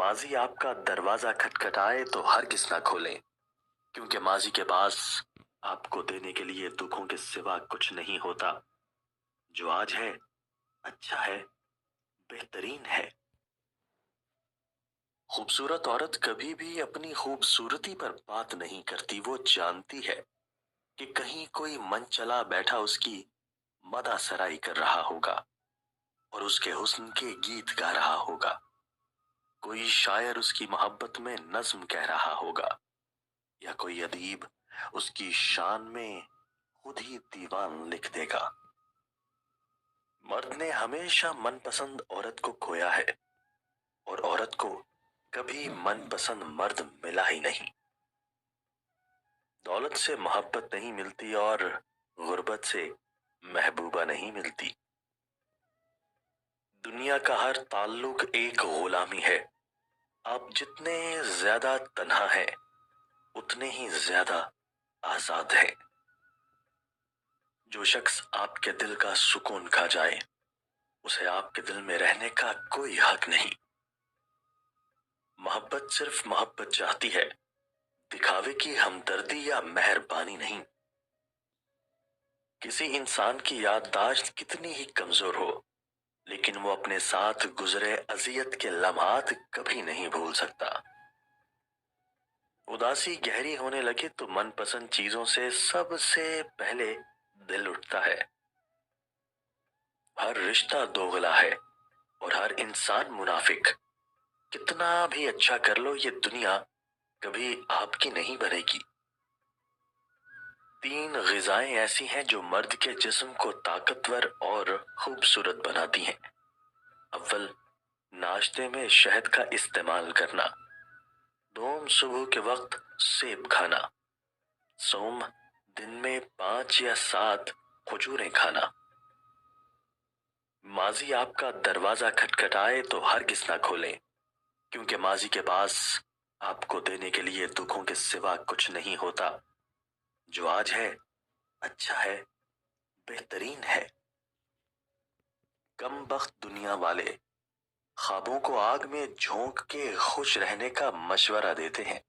माजी आपका दरवाजा खटखटाए तो हरगिज ना खोलें, क्योंकि माजी के पास आपको देने के लिए दुखों के सिवा कुछ नहीं होता। जो आज है, अच्छा है, बेहतरीन है। खूबसूरत औरत कभी भी अपनी खूबसूरती पर बात नहीं करती। वो जानती है कि कहीं कोई मन चला बैठा उसकी मदा सराई कर रहा होगा और उसके हुस्न के गीत गा रहा होगा। कोई शायर उसकी मोहब्बत में नज्म कह रहा होगा या कोई अदीब उसकी शान में खुद ही दीवान लिख देगा। मर्द ने हमेशा मनपसंद औरत को खोया है और औरत को कभी मनपसंद मर्द मिला ही नहीं। दौलत से मोहब्बत नहीं मिलती और गुर्बत से महबूबा नहीं मिलती। दुनिया का हर ताल्लुक एक गुलामी है। आप जितने ज्यादा तन्हा हैं, उतने ही ज्यादा आजाद हैं। जो शख्स आपके दिल का सुकून खा जाए, उसे आपके दिल में रहने का कोई हक नहीं। मोहब्बत सिर्फ मोहब्बत चाहती है, दिखावे की हमदर्दी या मेहरबानी नहीं। किसी इंसान की याददाश्त कितनी ही कमजोर हो, लेकिन वो अपने साथ गुजरे अजियत के लम्हात कभी नहीं भूल सकता। उदासी गहरी होने लगे तो मनपसंद चीजों से सबसे पहले दिल उठता है। हर रिश्ता दोगला है और हर इंसान मुनाफिक। कितना भी अच्छा कर लो, ये दुनिया कभी आपकी नहीं बनेगी। 3 ग़िज़ाएं ऐसी हैं जो मर्द के जिस्म को ताकतवर और खूबसूरत बनाती हैं। अव्वल, नाश्ते में शहद का इस्तेमाल करना। दोम, सुबह के वक्त सेब खाना। सोम, दिन में 5 या 7 खजूरें खाना। माजी आपका दरवाजा खटखटाए तो हरगिज ना खोलें, क्योंकि माजी के पास आपको देने के लिए दुखों के सिवा कुछ नहीं होता। जो आज है, अच्छा है, बेहतरीन है। कम बख्त दुनिया वाले ख्वाबों को आग में झोंक के खुश रहने का मशवरा देते हैं।